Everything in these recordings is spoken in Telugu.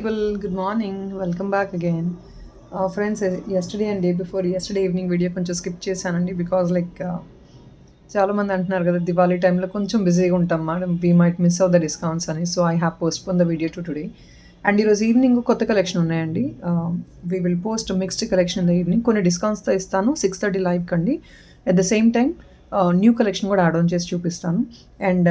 people, good morning. Welcome back again. Friends, yesterday and day before yesterday evening video కొంచెం స్కిప్ చేశానండి బికాజ్ చాలా మంది అంటున్నారు కదా దివాళీ టైంలో కొంచెం బిజీగా ఉంటాం madam we might miss out the discounts అని. So I have postpone the video to today. And ఈరోజు ఈవినింగ్ కొత్త కలెక్షన్ ఉన్నాయండి. We will post mixed collection in the evening. కొన్ని డిస్కౌంట్స్తో ఇస్తాను 6:30 లైవ్ కండి. At the same time new collection కూడా యాడ్ ఆన్ చేసి చూపిస్తాను. అండ్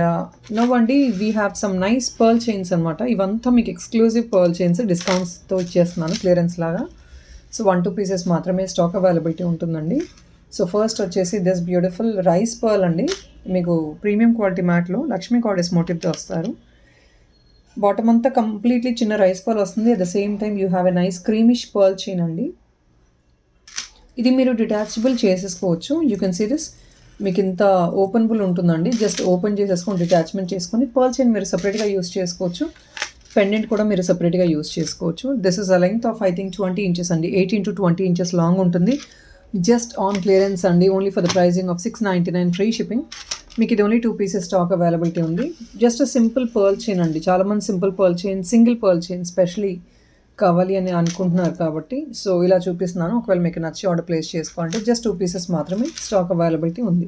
నో అండి we have some nice pearl chains అనమాట. ఇవంతా మీకు ఎక్స్క్లూజివ్ పర్ల్ చైన్స్ డిస్కౌంట్స్తో ఇచ్చేస్తున్నాను క్లియరెన్స్ లాగా. సో 1-2 పీసెస్ మాత్రమే స్టాక్ అవైలబిలిటీ ఉంటుందండి. సో ఫస్ట్ వచ్చేసి దిస్ బ్యూటిఫుల్ రైస్ పర్ల్ అండి. మీకు ప్రీమియం క్వాలిటీ మ్యాట్లో లక్ష్మీ గాడెస్ మోటివ్తో వస్తారు. బాటమ్ అంతా కంప్లీట్లీ చిన్న రైస్ పర్ల్ వస్తుంది. At the same time you have a nice creamish pearl chain అండి. ఇది మీరు డిటాచబుల్ చేసేసుకోవచ్చు. You can see this. మీకు ఇంత ఓపెనబుల్ ఉంటుందండి. జస్ట్ ఓపెన్ చేసేసుకొని డిటాచ్మెంట్ చేసుకొని పర్ల్ చైన్ మీరు సపరేట్గా యూస్ చేసుకోవచ్చు. పెండెంట్ కూడా మీరు సపరేట్గా యూస్ చేసుకోవచ్చు. This is a length of I think 20 inches అండి. 18 to 20 ఇంచెస్ లాంగ్ ఉంటుంది. జస్ట్ ఆన్ క్లియరెన్స్ అండి. Only for the pricing of 699 free shipping. మీకు ఇది ఓన్లీ 2 పీసెస్ స్టాక్ అవైలబిలిటీ ఉంది. జస్ట్ సింపుల్ పర్ల్ చైన్ అండి. చాలామంది simple pearl chain, single pearl chain specially కావాలి అని అనుకుంటున్నారు కాబట్టి సో ఇలా చూపిస్తున్నాను. ఒకవేళ మీకు నచ్చి ఆర్డర్ ప్లేస్ చేసుకోవాలంటే జస్ట్ 2 పీసెస్ మాత్రమే స్టాక్ అవైలబిలిటీ ఉంది.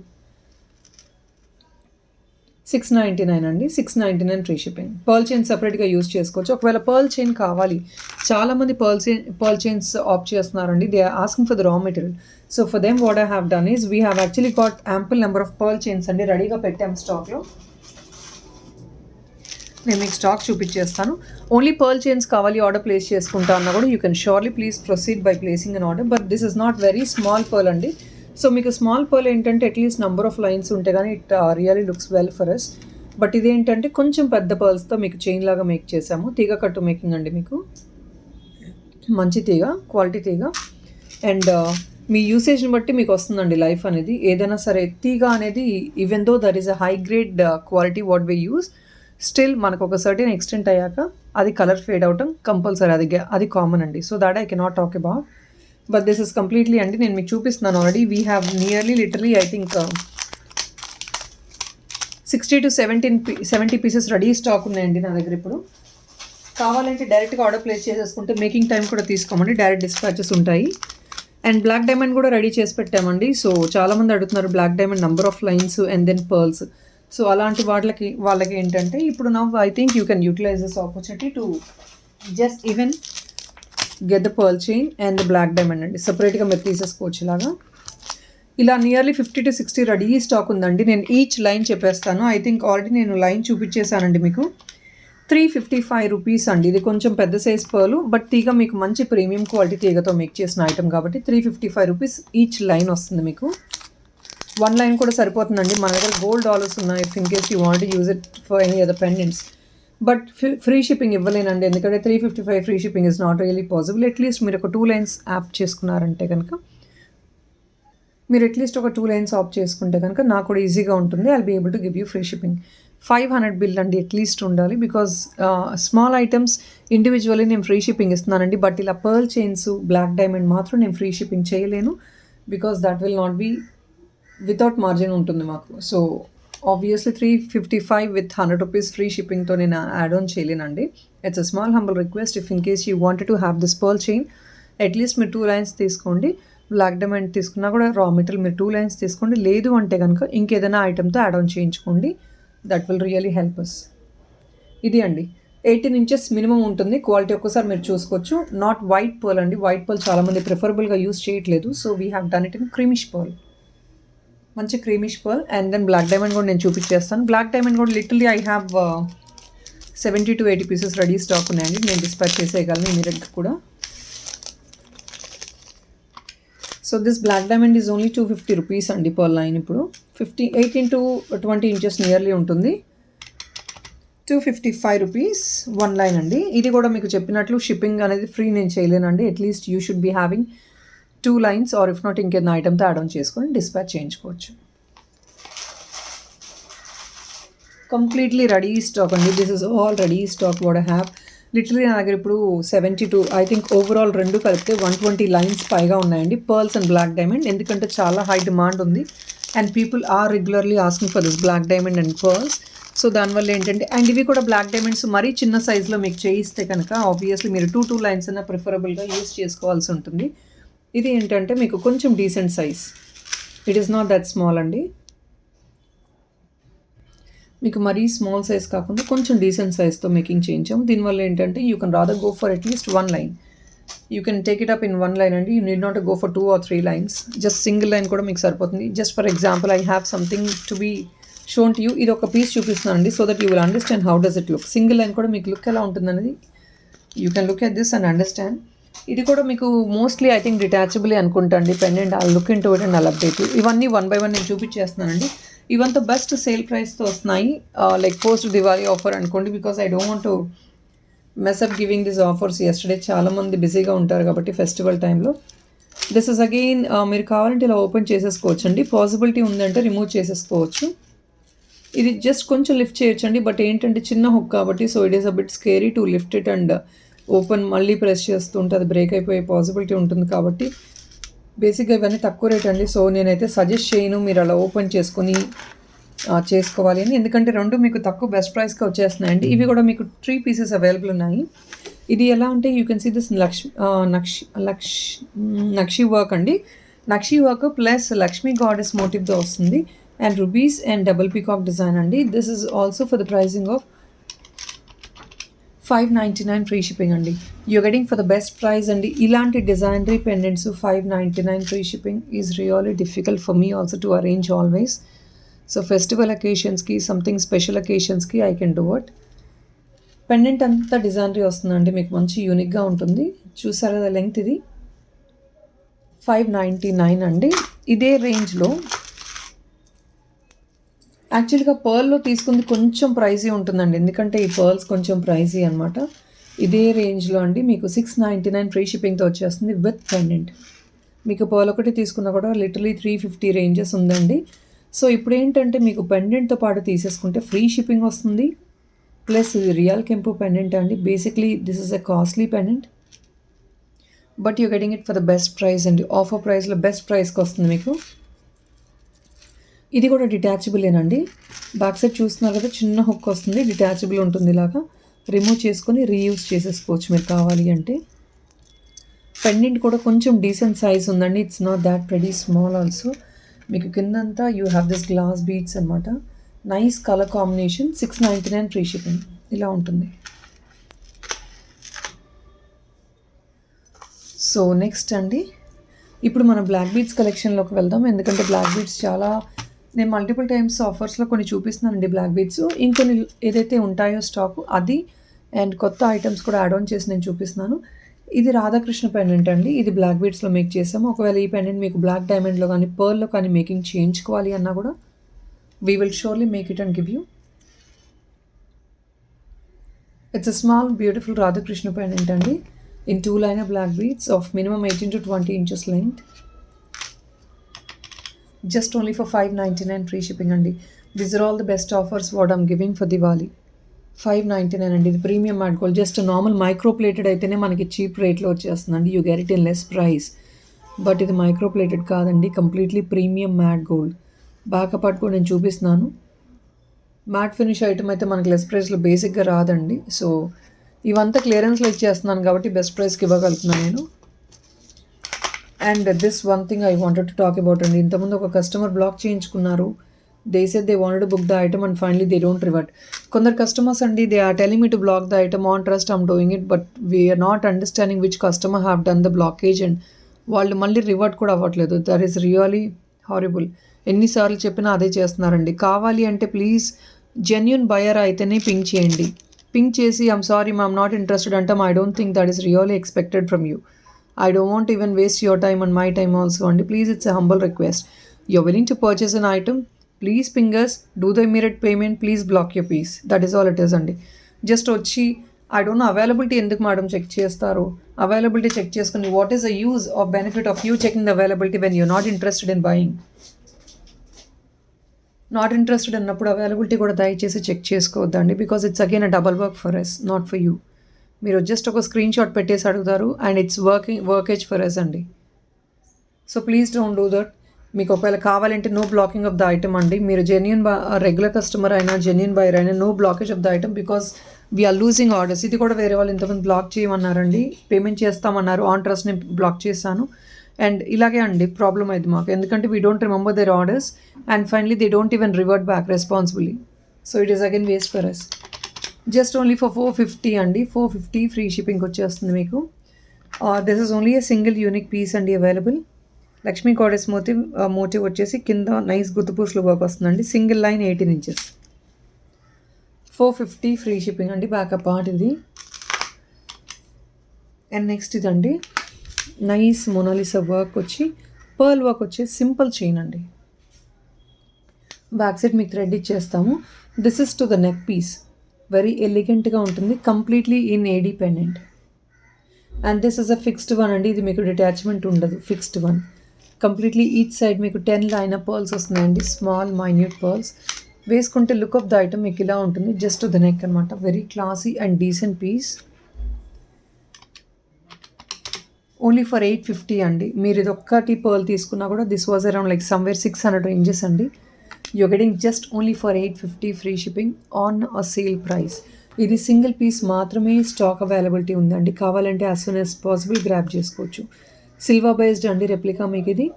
699 అండి. 699 ఫ్రీ షిప్పింగ్. పర్ల్ చైన్ సపరేట్గా యూస్ చేసుకోవచ్చు. ఒకవేళ పర్ల్ చైన్ కావాలి, చాలామంది పర్ల్ చైన్స్ ఆప్ట్ చేస్తున్నారండి. They are asking for the raw material. So for them what I have done is we have actually got ample number of pearl chains అండి రెడీగా పెట్టాం స్టాక్లో. నేను మీకు స్టాక్ చూపించేస్తాను. ఓన్లీ పర్ల్ చైన్స్ కావాలి ఆర్డర్ ప్లేస్ చేసుకుంటా అన్నా కూడా you can surely please proceed by placing an order. But this is not very small pearl అండి. సో మీకు స్మాల్ పర్ల్ ఏంటంటే అట్లీస్ట్ నెంబర్ ఆఫ్ లైన్స్ ఉంటే కానీ it really looks well for us. But ఇదేంటంటే కొంచెం పెద్ద పర్ల్స్తో మీకు చైన్ లాగా మేక్ చేసాము. తీగ కట్టు మేకింగ్ అండి. మీకు మంచి తీగ, క్వాలిటీ తీగ. అండ్ మీ యూసేజ్ని బట్టి మీకు వస్తుందండి లైఫ్ అనేది. ఏదైనా సరే తీగ అనేది even though there is a high grade quality what we use, still మనకు ఒక సర్టెన్ ఎక్స్టెంట్ అయ్యాక అది కలర్ ఫేడ్ అవటం కంపల్సరీ, అది కామన్ అండి. So that I cannot talk about. But this is completely అండి నేను మీకు చూపిస్తున్నాను already. We have nearly literally I think 60 to 70 pieces ready stock ఉన్నాయండి నా దగ్గర ఇప్పుడు. కావాలంటే డైరెక్ట్గా ఆర్డర్ ప్లేస్ చేసేసుకుంటే మేకింగ్ టైం కూడా తీసుకోమండి. డైరెక్ట్ డిస్పాచెస్ ఉంటాయి. అండ్ బ్లాక్ డైమండ్ కూడా రెడీ చేసి పెట్టామండి. సో చాలామంది అడుగుతున్నారు black diamond number of lines and then pearls. So అలాంటి వాళ్ళకి ఏంటంటే ఇప్పుడు నా I think you can utilize this opportunity to just even get the pearl chain and the black diamond అండి. సపరేట్గా మీరు తీసేసుకోవచ్చు ఇలాగా. ఇలా నియర్లీ 50 to 60 రెడీ స్టాక్ ఉందండి. నేను ఈచ్ లైన్ చెప్పేస్తాను. ఐ థింక్ ఆల్రెడీ నేను లైన్ చూపించేశానండి మీకు. 355 రూపీస్ అండి. ఇది కొంచెం పెద్ద సైజ్ పర్లు బట్ తీగ మీకు మంచి ప్రీమియం క్వాలిటీ తీగతో మేక్ చేసిన ఐటమ్ కాబట్టి 355 రూపీస్ ఈచ్ లైన్ వస్తుంది మీకు. 1 లైన్ కూడా సరిపోతుందండి. మన దగ్గర గోల్డ్ డాలర్స్ ఉన్నాయి if in case you want use it for any other pendants. But free shipping ఇవ్వలేనండి ఎందుకంటే 355 free shipping is not really possible. At least మీరు ఒక 2 లైన్స్ యాప్ చేసుకున్నారంటే కనుక, మీరు అట్లీస్ట్ ఒక 2 లైన్స్ ఆప్ చేసుకుంటే కనుక నాకు కూడా ఈజీగా ఉంటుంది. I'll be able to give you free shipping. 500 bill అండి అట్లీస్ట్ ఉండాలి. బికాజ్ స్మాల్ ఐటమ్స్ ఇండివిజువల్లీ నేను ఫ్రీ షిప్పింగ్ ఇస్తున్నానండి. బట్ ఇలా పర్ల్ చైన్స్, బ్లాక్ డైమండ్ మాత్రం నేను ఫ్రీ షిప్పింగ్ చేయలేను. Because that will not be without margin ఉంటుంది మాకు. So obviously 355 with 100 rupees free షిప్పింగ్తో నేను యాడ్ ఆన్ చేయలేనండి. It's a small humble request. If in case you wanted to have this pearl chain at least మీరు 2 లైన్స్ తీసుకోండి. బ్లాక్ డైమండ్ తీసుకున్నా కూడా రా మెటీరియల్ మీరు 2 లైన్స్ తీసుకోండి. లేదు అంటే కనుక ఇంకేదైనా ఐటమ్తో యాడ్ ఆన్ చేయించుకోండి. That will really help us. ఇది అండి 18 ఇంచెస్ మినిమం ఉంటుంది. క్వాలిటీ ఒక్కసారి మీరు చూసుకోవచ్చు. నాట్ వైట్ పర్ల్ అండి. వైట్ పర్ల్ చాలామంది ప్రిఫరబుల్గా యూస్ చేయట్లేదు. So we have done it in creamish pearl. మంచి creamish pearl. And then black diamond కూడా నేను చూపించేస్తాను. బ్లాక్ డైమండ్ కూడా literally I have 70 to 80 pieces ready stock ఉన్నాయండి. నేను డిస్పాచ్ చేసేయగలను ఇమీడియట్గా కూడా. So this black diamond is only 250 rupees అండి పర్ లైన్. ఇప్పుడు 18 to 20 ఇంచెస్ నియర్లీ ఉంటుంది. 255 రూపీస్ 1 లైన్ అండి. ఇది కూడా మీకు చెప్పినట్లు షిప్పింగ్ అనేది ఫ్రీ నేను చేయలేనండి. At least you should be having 2 lines or if not ఇంకేదైనా ఐటమ్తో యాడ్ ఆన్ చేసుకొని డిస్పాచ్ చేయించుకోవచ్చు. కంప్లీట్లీ రెడీ స్టాక్ అండి. This is all ready stock what I have. Literally నా దగ్గర ఇప్పుడు 72 ఐ థింక్ ఓవరాల్ రెండు కలిపితే 120 లైన్స్ పైగా ఉన్నాయండి పర్ల్స్ అండ్ బ్లాక్ డైమండ్. ఎందుకంటే చాలా హై డిమాండ్ ఉంది and people are regularly asking for this black diamond and pearls. So దానివల్ల ఏంటంటే, అండ్ ఇవి కూడా బ్లాక్ డైమండ్స్ మరీ చిన్న సైజులో మీకు చేయిస్తే కనుక ఆబ్వియస్లీ మీరు 2 లైన్స్ అన్న ప్రిఫరబుల్గా యూస్ చేసుకోవాల్సి ఉంటుంది. ఇది ఏంటంటే మీకు కొంచెం decent size, it is not that small అండి. మీకు మరీ స్మాల్ సైజ్ కాకుండా కొంచెం డీసెంట్ సైజ్తో మేకింగ్ చేయించాము. దీనివల్ల ఏంటంటే you can rather go for at least 1 line. You can take it up in 1 line అండి. You need not go for 2 or 3 lines. Just single line కూడా మీకు సరిపోతుంది. Just for example I have something to be shown to you. ఇది ఒక పీస్ చూపిస్తున్నానండి so that you will understand how does it look. Single line కూడా మీకు లుక్ ఎలా ఉంటుందనేది you can look at this and understand. ఇది కూడా మీకు మోస్ట్లీ ఐ థింక్ డిటాచబుల్ అనుకుంటా అండి. Pendant I look in to it and I'll update you. ఇవన్నీ 1 by 1 నేను చూపించేస్తున్నానండి. ఇవంతా బెస్ట్ సేల్ ప్రైస్తో వస్తున్నాయి, లైక్ పోస్ట్ దివాళీ ఆఫర్ అనుకోండి. Because I don't want to mess up giving this offers. Yesterday చాలామంది బిజీగా ఉంటారు కాబట్టి ఫెస్టివల్ టైంలో. దిస్ ఇస్ అగైన్ మీరు కావాలంటే ఇలా ఓపెన్ చేసేసుకోవచ్చు అండి. పాసిబిలిటీ ఉందంటే రిమూవ్ చేసేసుకోవచ్చు. ఇది జస్ట్ కొంచెం లిఫ్ట్ చేయొచ్చండి, బట్ ఏంటంటే చిన్న హుక్ కాబట్టి so it is a bit scary to lift it and open. మళ్ళీ ప్రెస్ చేస్తుంటే అది బ్రేక్ అయిపోయే పాసిబిలిటీ ఉంటుంది కాబట్టి బేసిక్గా ఇవన్నీ తక్కువ రేట్ అండి. సో నేనైతే సజెస్ట్ చేయను మీరు అలా ఓపెన్ చేసుకొని చేసుకోవాలి అని, ఎందుకంటే రెండు మీకు తక్కువ బెస్ట్ ప్రైస్గా వచ్చేస్తున్నాయండి. ఇవి కూడా మీకు 3 pieces అవైలబుల్ ఉన్నాయి. ఇది ఎలా అంటే you can see this nakshi work అండి. Nakshi work plus Lakshmi goddess మోటివ్తో వస్తుంది and rubies and double peacock design అండి. This is also for the pricing of $599 free shipping అండి. You getting for the best price అండి. ఇలాంటి డిజైనరీ pendants $599 free shipping is really difficult for me also to arrange always. So festival అకేషన్స్కి, సంథింగ్ స్పెషల్ అకేషన్స్కి I can do it. Pendant అంతా డిజైనరీ వస్తుందండి, మీకు మంచి యూనిక్గా ఉంటుంది. చూసారా కదా లెంగ్త్, ఇది $599 అండి. ఇదే రేంజ్లో యాక్చువల్గా పర్ల్లో తీసుకుంది కొంచెం ప్రైజీ ఉంటుందండి, ఎందుకంటే ఈ పర్ల్స్ కొంచెం ప్రైజీ అనమాట. ఇదే రేంజ్లో అండి మీకు $699 ఫ్రీ షిప్పింగ్తో వచ్చేస్తుంది విత్ పెండెంట్. మీకు పర్ల్ ఒకటి తీసుకున్నా కూడా లిటరలీ 350 రేంజెస్ ఉందండి. సో ఇప్పుడు ఏంటంటే మీకు పెండెంట్తో పాటు తీసేసుకుంటే ఫ్రీ షిప్పింగ్ వస్తుంది. ప్లస్ ఇది రియల్ కెంపు పెండెంట్ అండి. Basically this is a costly pendant, but you getting it for the best price అండి. ఆఫర్ ప్రైస్లో బెస్ట్ ప్రైస్కి వస్తుంది మీకు. ఇది కూడా డిటాచబులేనండి. బ్యాక్ సైడ్ చూస్తున్నారు కదా, చిన్న హుక్ వస్తుంది, డిటాచబుల్ ఉంటుంది. ఇలాగా రిమూవ్ చేసుకొని రీయూజ్ చేసేసుకోవచ్చు మీరు కావాలి అంటే. పెండెంట్ కూడా కొంచెం డీసెంట్ సైజ్ ఉందండి. It's not that very small also. మీకు కిందంతా you have this glass beads అనమాట. Nice colour combination. $699 free shipping ఇలా ఉంటుంది. సో నెక్స్ట్ అండి, ఇప్పుడు మనం బ్లాక్ బీడ్స్ కలెక్షన్లోకి వెళ్దాం. ఎందుకంటే బ్లాక్ బీడ్స్ చాలా నేను మల్టిపుల్ టైమ్స్ ఆఫర్స్లో కొన్ని చూపిస్తున్నానండి బ్లాక్ బీడ్స్. ఇంకొన్ని ఏదైతే ఉంటాయో స్టాక్ అది అండ్ కొత్త ఐటమ్స్ కూడా యాడ్ ఆన్ చేసి నేను చూపిస్తున్నాను. ఇది రాధాకృష్ణ పెండెంట్ అండి. ఇది బ్లాక్ బీడ్స్లో మేక్ చేసాము. ఒకవేళ ఈ పెండెంట్ మీకు బ్లాక్ డైమండ్లో కానీ పర్ల్లో కానీ మేకింగ్ చేయించుకోవాలి అన్నా కూడా we will surely make it and give you. It's a small beautiful Radhakrishna pendant అండి in 2 liner black beads of minimum 18 to 20 inches length. Just only for $599 free shipping andi. These are all the best offers what I'm giving for Diwali. $599 andi. The premium matte gold, just a normal micro plated aitene manaki cheap rate lo vachestundandi. You get it in less price, but ఇది micro plated కాదండి, completely premium matte gold. Back part కూడా నేను చూపిస్తున్నాను. మ్యాట్ ఫినిష్ ఐటమ్ అయితే మనకి లెస్ ప్రైస్లో బేసిక్గా రాదండి. సో ఇవంతా క్లియరెన్స్లో ఇచ్చేస్తున్నాను కాబట్టి బెస్ట్ ప్రైస్కి ఇవ్వగలుగుతున్నాను నేను. And this one thing I wanted to talk about అండి. ఇంతకుముందు ఒక కస్టమర్ బ్లాక్ చేయించుకున్నారు. They said they wanted to book the item and finally they don't revert. కొందరు కస్టమర్స్ అండి, they are telling me to block the item on trust, I'm doing it, but we're not understanding which customer have done the blockage and వాళ్ళు మళ్ళీ రివర్ట్ కూడా అవ్వట్లేదు. That is really horrible. ఎన్నిసార్లు చెప్పినా అదే చేస్తున్నారండి. కావాలి అంటే ప్లీజ్ జెన్యూన్ బయర్ అయితేనే పింక్ చేయండి. పింక్ చేసి I'm sorry ma'am not interested అంటాం. I don't think that is really expected from you. I don't want even waste your time and my time also అండి. Please it's a humble request. You're willing to purchase an item, please ping us do the immediate payment, please block your piece. That is all it is అండి. జస్ట్ వచ్చి ఐ డోంట్ నో అవైలబిలిటీ ఎందుకు మేడం చెక్ చేస్తారు. అవైలబిలిటీ చెక్ చేసుకుని what is the use of benefit of you checking the availability when you're not interested in buying. Not interested అన్నప్పుడు అవైలబిలిటీ కూడా దయచేసి చెక్ చేసుకోవద్దండి. Because it's again a double work for us, not for you. మీరు జస్ట్ ఒక స్క్రీన్ షాట్ పెట్టేసి అడుగుతారు and it's workage for us అండి. So please don't do that. మీకు ఒకవేళ కావాలంటే no blocking of the item అండి. మీరు జెన్యూన్ రెగ్యులర్ కస్టమర్ అయినా జెన్యూన్ బయర్ అయినా no blockage of the item because we're losing orders. ఇది కూడా వేరే వాళ్ళు ఇంతమంది బ్లాక్ చేయమన్నారండి, పేమెంట్ చేస్తామన్నారు, ఆన్ ట్రస్ట్ నేను బ్లాక్ చేశాను. అండ్ ఇలాగే అండి ప్రాబ్లం అయింది మాకు, ఎందుకంటే we don't remember their orders and finally they don't even revert back responsibly. So it is again waste for us. Just only for 450 అండి, 450 ఫ్రీ షిప్పింగ్ వచ్చేస్తుంది మీకు. This is only a single unique piece అండి అవైలబుల్. లక్ష్మీ గాడెస్ మోటివ్ వచ్చేసి కింద నైస్ గుత్తుపూసలు వర్క్ వస్తుందండి. Single line 18 inches, 450 free shipping అండి. బ్యాకప్ పార్ట్ ఇది. అండ్ నెక్స్ట్ ఇదండి నైస్ మొనాలిసా వర్క్ వచ్చి పర్ల్ వర్క్ వచ్చి సింపుల్ చైన్ అండి. బ్యాక్ సైడ్ మీకు థ్రెడ్ ఇచ్చేస్తాము. This is to the neck piece, very ఎలిగెంట్గా ఉంటుంది, completely in AD pendant. And this is a fixed one అండి, ఇది మీకు డిటాచ్మెంట్ ఉండదు, fixed one. Completely each side మీకు 10 లైన్ పర్ల్స్ వస్తున్నాయండి, స్మాల్ మైన్యూట్ పర్ల్స్. వేసుకుంటే లుక్ ఆఫ్ ద ఐటమ్ మీకు ఇలా ఉంటుంది, జస్ట్ టు ద నెక్ అనమాట. Very classy and decent piece. Only for 850 అండి. మీరు ఇది ఒక్కటి పర్ల్ తీసుకున్నా కూడా this was around like somewhere 600 ranges అండి. you're getting just only for 850 free shipping on a sale price. ఇది సింగిల్ పీస్ మాత్రమే స్టాక్ అవైలబిలిటీ ఉందండి, కావాలంటే as soon as possible grab చేసుకోవచ్చు. సిల్వర్ బేస్డ్ అండి రెప్లికా మీకు ఇది.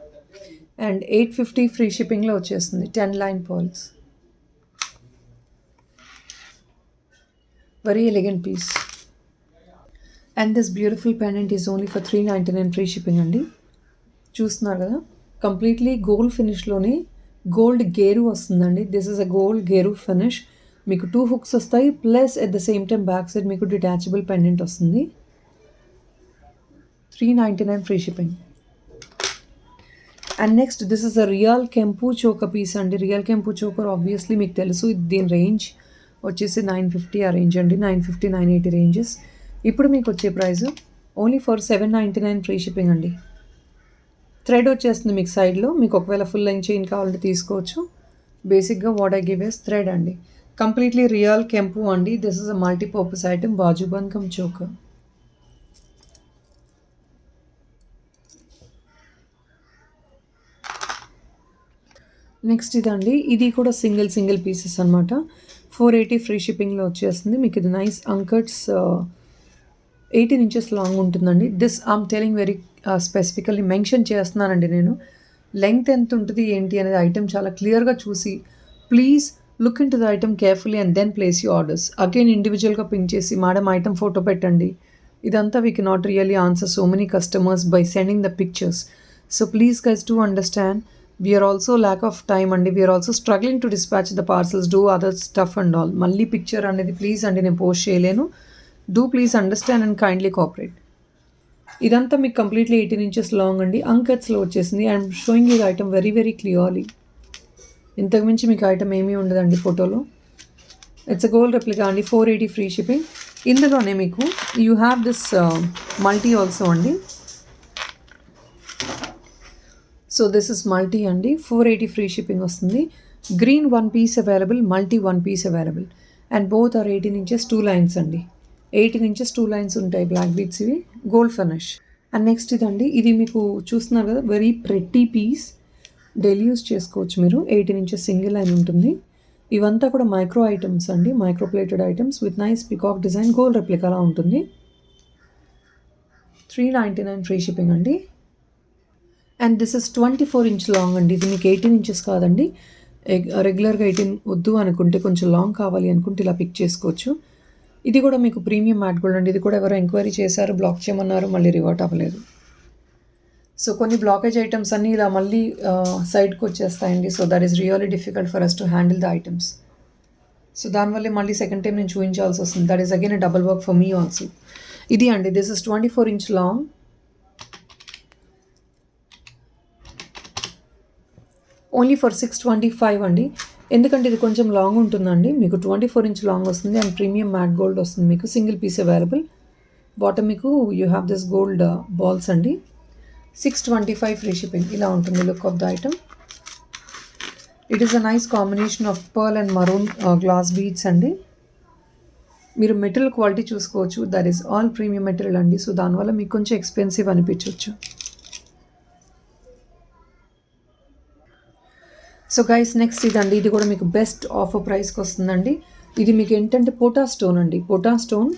అండ్ 850 ఫ్రీ షిప్పింగ్లో వచ్చేస్తుంది, 10 line pearls. Very elegant piece. And this beautiful pendant is only for 399 free shipping అండి. చూస్తున్నారు కదా, కంప్లీట్లీ గోల్డ్ ఫినిష్లోనే గోల్డ్ గేరు వస్తుందండి. దిస్ ఇస్ అ గోల్డ్ గేరు ఫినిష్. మీకు 2 hooks వస్తాయి, plus at the same time back side మీకు డిటాచబుల్ పెండెంట్ వస్తుంది. 399 free shipping. And next this is a real కెంపు చోకర్ పీస్ అండి. రియల్ కెంపు చోకర్ ఆబ్వియస్లీ మీకు తెలుసు, దీని రేంజ్ వచ్చేసి 950 ఆ రేంజ్ అండి, 950 980 ranges. ఇప్పుడు మీకు వచ్చే price only for 799 free shipping అండి. థ్రెడ్ వచ్చేస్తుంది మీకు సైడ్లో, మీకు ఒకవేళ ఫుల్ లెంగ్ చైన్ కావాలంటే తీసుకోవచ్చు. బేసిక్గా what I give is thread అండి. కంప్లీట్లీ రియల్ కెంపు అండి. This is a multipurpose item, bajuband cum choker. Next ఇదండి, ఇది కూడా సింగిల్ పీసెస్ అనమాట. 480 ఫ్రీ షిప్పింగ్లో వచ్చేస్తుంది మీకు. ఇది నైస్ అంకట్స్ 18 inches లాంగ్ ఉంటుందండి. This I'm telling very specifically mention చేస్తున్నానండి నేను. లెంగ్త్ ఎంత ఉంటుంది ఏంటి అనేది ఐటమ్ చాలా క్లియర్గా చూసి please look in to the item carefully and then place you orders. Again ఇండివిజువల్గా పింక్ చేసి మేడం ఐటమ్ ఫోటో పెట్టండి, ఇదంతా we cannot really answer so many customers by sending the pictures. So please guys to understand, we are also lack of time అండి. we are also struggling to dispatch the parcels, do other stuff and all. మళ్ళీ పిక్చర్ అనేది ప్లీజ్ అండి నేను పోస్ట్ చేయలేను. Do please understand and kindly cooperate. ఇదంతా మీకు కంప్లీట్లీ 18 inches లాంగ్ అండి, అంకట్స్లో వచ్చేసింది. And showing you item very very clearly. ఇంతకుమించి మీకు ఐటమ్ ఏమీ ఉండదండి ఫోటోలో. ఇట్స్ అ గోల్డ్ రెప్లికా అండి, 480 ఫ్రీ షిప్పింగ్. ఇందులోనే మీకు you have this multi also అండి. సో దిస్ ఇస్ మల్టీ అండి, 480 ఫ్రీ షిప్పింగ్ వస్తుంది. Green 1 piece available, multi 1 piece available. And both are 18 inches 2 lines అండి. 18 inches 2 lines ఉంటాయి బ్లాక్ బీట్స్, ఇవి గోల్డ్ ఫినిష్. అండ్ నెక్స్ట్ ఇదండి, ఇది మీకు చూస్తున్నారు కదా very pretty piece, daily use చేసుకోవచ్చు మీరు. 18 inches సింగిల్ లైన్ ఉంటుంది. ఇవంతా కూడా మైక్రో ఐటమ్స్ అండి, micro plated items with nice peacock design, gold రెప్లికాలా ఉంటుంది. 399 ఫ్రీ షిప్పింగ్ అండి. And this is 24 inch long అండి. ఇది మీకు 18 inches కాదండి. రెగ్యులర్గా 18 వద్దు అనుకుంటే, కొంచెం లాంగ్ కావాలి అనుకుంటే ఇలా పిక్ చేసుకోవచ్చు. ఇది కూడా మీకు ప్రీమియం మ్యాట్ గోల్డ్ అండి. ఇది కూడా ఎవరో ఎంక్వైరీ చేశారు, బ్లాక్ చేయమన్నారు, మళ్ళీ రివర్ట్ అవ్వలేదు. సో కొన్ని బ్లాకేజ్ ఐటమ్స్ అన్నీ ఇలా మళ్ళీ సైడ్కి వచ్చేస్తాయండి. So that is really difficult for us to handle the items. So దానివల్లే మళ్ళీ సెకండ్ టైం నేను చూపించాల్సి వస్తుంది. That is again a double work for me also. ఇది అండి, this is 24 inch long. Only for 625 అండి. ఎందుకంటే ఇది కొంచెం లాంగ్ ఉంటుందండి, మీకు 24 inch లాంగ్ వస్తుంది. అండ్ ప్రీమియం మ్యాట్ గోల్డ్ వస్తుంది మీకు. Single piece available. బాటమ్ మీకు you have this gold balls అండి. 625 ఫ్రీ షిప్పింగ్. ఇలా ఉంటుంది look of the item. It is a nice combination of pearl and maroon glass beads అండి. మీరు మెటీరియల్ క్వాలిటీ చూసుకోవచ్చు, that is all premium material అండి. సో దానివల్ల మీకు కొంచెం ఎక్స్పెన్సివ్ అనిపించవచ్చు. సో గైస్ నెక్స్ట్ ఇదండి, ఇది కూడా మీకు బెస్ట్ ఆఫర్ ప్రైస్కి వస్తుందండి. ఇది మీకు ఏంటంటే పోటా స్టోన్ అండి, pota stone.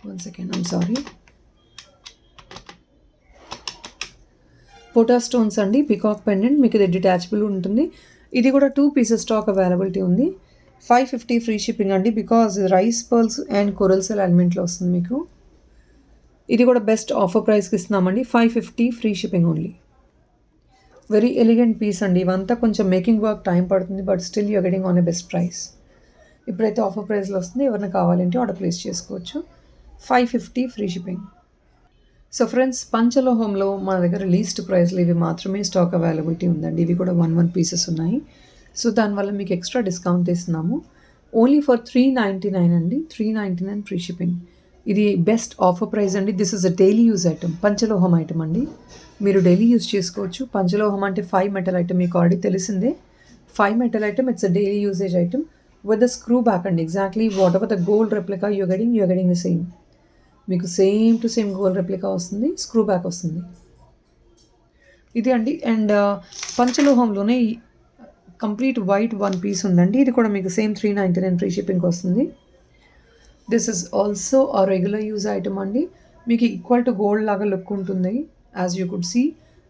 1 second, I'm sorry. Pota stones అండి, పికాక్ పెండెంట్. మీకు ఇది డిటాచబుల్ ఉంటుంది. ఇది కూడా 2 పీసెస్ స్టాక్ అవైలబిలిటీ ఉంది. 550 ఫ్రీ షిప్పింగ్ అండి, because rice pearls and coral shell ఎలిమెంట్లో వస్తుంది మీకు. ఇది కూడా బెస్ట్ ఆఫర్ ప్రైస్కి ఇస్తున్నామండి. 550 free shipping only. Very elegant piece అండి. ఇవంతా కొంచెం మేకింగ్ వర్క్ టైం పడుతుంది, but still you're getting on a best price. ఇప్పుడైతే ఆఫర్ ప్రైస్లో వస్తుంది. ఎవరైనా కావాలంటే ఆర్డర్ ప్లేస్ చేసుకోవచ్చు. 550 ఫ్రీ షిప్పింగ్. సో ఫ్రెండ్స్, పంచలోహంలో మన దగ్గర లీస్ట్ ప్రైస్లో ఇవి మాత్రమే స్టాక్ అవైలబిలిటీ ఉందండి. ఇవి కూడా 1 పీసెస్ ఉన్నాయి. సో దానివల్ల మీకు ఎక్స్ట్రా డిస్కౌంట్ ఇస్తున్నాము. ఓన్లీ ఫర్ 399 అండి, 399 ఫ్రీ షిప్పింగ్. ఇది బెస్ట్ ఆఫర్ ప్రైస్ అండి. This is a daily use item, పంచలోహం ఐటమ్ అండి. మీరు డైలీ యూజ్ చేసుకోవచ్చు. పంచలోహం అంటే 5 మెటల్ ఐటమ్, మీకు ఆల్రెడీ తెలిసిందే. 5 metal item, it's a daily usage item with the screw back అండి. Exactly whatever the gold replica you're getting the same. మీకు same to same gold replica వస్తుంది, స్క్రూ బ్యాక్ వస్తుంది. ఇది అండి. అండ్ పంచలోహంలోనే కంప్లీట్ వైట్ 1 పీస్ ఉందండి. ఇది కూడా మీకు సేమ్ 399 ఫ్రీ షిప్పింగ్కి వస్తుంది. This is also a regular use item అండి. మీకు ఈక్వల్ టు గోల్డ్ లాగా లుక్ ఉంటుంది. As you could see,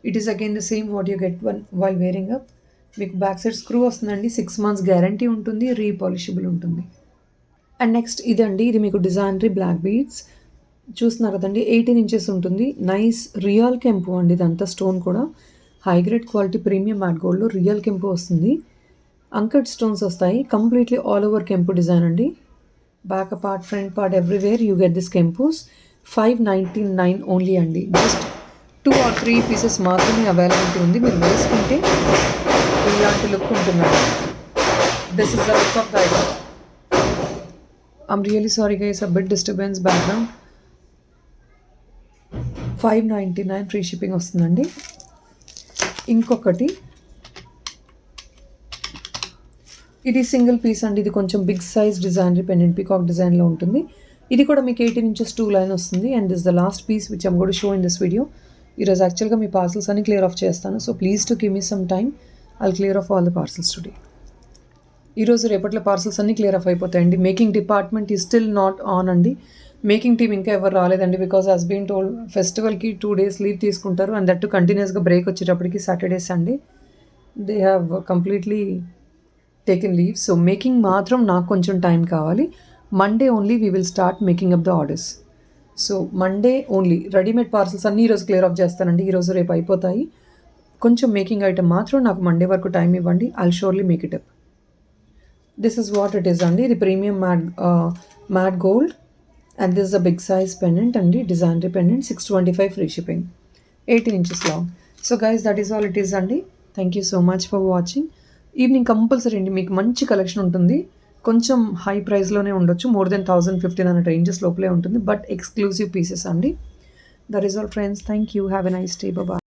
it is again the same what you get while wearing up. మీకు బ్యాక్ సైడ్ స్క్రూ వస్తుందండి. 6 months గ్యారంటీ ఉంటుంది, రీపాలిషబుల్ ఉంటుంది. అండ్ నెక్స్ట్ ఇదండి, ఇది మీకు డిజైనరీ బ్లాక్ బీడ్స్ చూస్తున్నారు కదండి. 18 inches ఉంటుంది. నైస్ రియల్ కెంపు అండి. ఇదంతా స్టోన్ కూడా high grade quality premium matte గోల్డ్లో రియల్ కెంపు వస్తుంది. అంకట్ స్టోన్స్ వస్తాయి. కంప్లీట్లీ ఆల్ ఓవర్ కెంపు డిజైన్ అండి. Back part, front part, everywhere you get this కెంపూస్. 599 ఓన్లీ అండి. జస్ట్ 2 or 3 పీసెస్ మాత్రమే అవైలబిలిటీ ఉంది. మీరు వేసుకుంటే ఇలాంటి లుక్ ఉంటుందండి. This is the look of the item. I'm really sorry guys, a bit disturbance background. 599 free shipping వస్తుందండి. ఇంకొకటి, ఇది సింగిల్ పీస్ అండి. ఇది కొంచెం big size designer pendant, peacock డిజైన్లో ఉంటుంది. ఇది కూడా మీకు 18 inches 2 line వస్తుంది. And this the last piece which I'm going to show in this video. ఈరోజు యాక్చువల్గా మీ పార్సల్స్ అన్ని క్లియర్ ఆఫ్ చేస్తాను. So please to give me some time, I'll clear off all the parcels today. ఈరోజు రేపట్లో పార్సల్స్ అన్ని క్లియర్ ఆఫ్ అయిపోతాయండి. మేకింగ్ డిపార్ట్మెంట్ ఈ స్టిల్ నాట్ ఆన్ అండి. మేకింగ్ టీమ్ ఇంకా ఎవరు రాలేదండి. బికాజ్ హాస్ బీన్ టోల్డ్ ఫెస్టివల్కి 2 days లీవ్ తీసుకుంటారు. అండ్ దట్టు కంటిన్యూస్గా బ్రేక్ వచ్చేటప్పటికి Saturday Sunday they have completely taken leave. So making మాత్రం నాకు కొంచెం టైం కావాలి. Monday only we will start making up the orders. So Monday only readymade parcels అన్నీ ఈరోజు క్లియర్ ఆఫ్ చేస్తానండి. ఈరోజు రేపు అయిపోతాయి. కొంచెం మేకింగ్ ఐటమ్ మాత్రం నాకు మండే వరకు టైం ఇవ్వండి. I'll surely make it up. This is what it is అండి. ఇది premium matte gold and this is a big size pendant అండి, డిజైనరీ pendant. 625 free shipping, 18 inches long. So guys, that is all it is అండి. Thank you so much for watching. Evening compulsory అండి మీకు మంచి కలెక్షన్ ఉంటుంది. కొంచెం హై ప్రైస్లోనే ఉండొచ్చు, మోర్ దెన్ 1000-1500 ranges లోపలే ఉంటుంది, బట్ ఎక్స్క్లూజివ్ పీసెస్ అండి. That is all friends. Thank you. Have a nice day. Bye.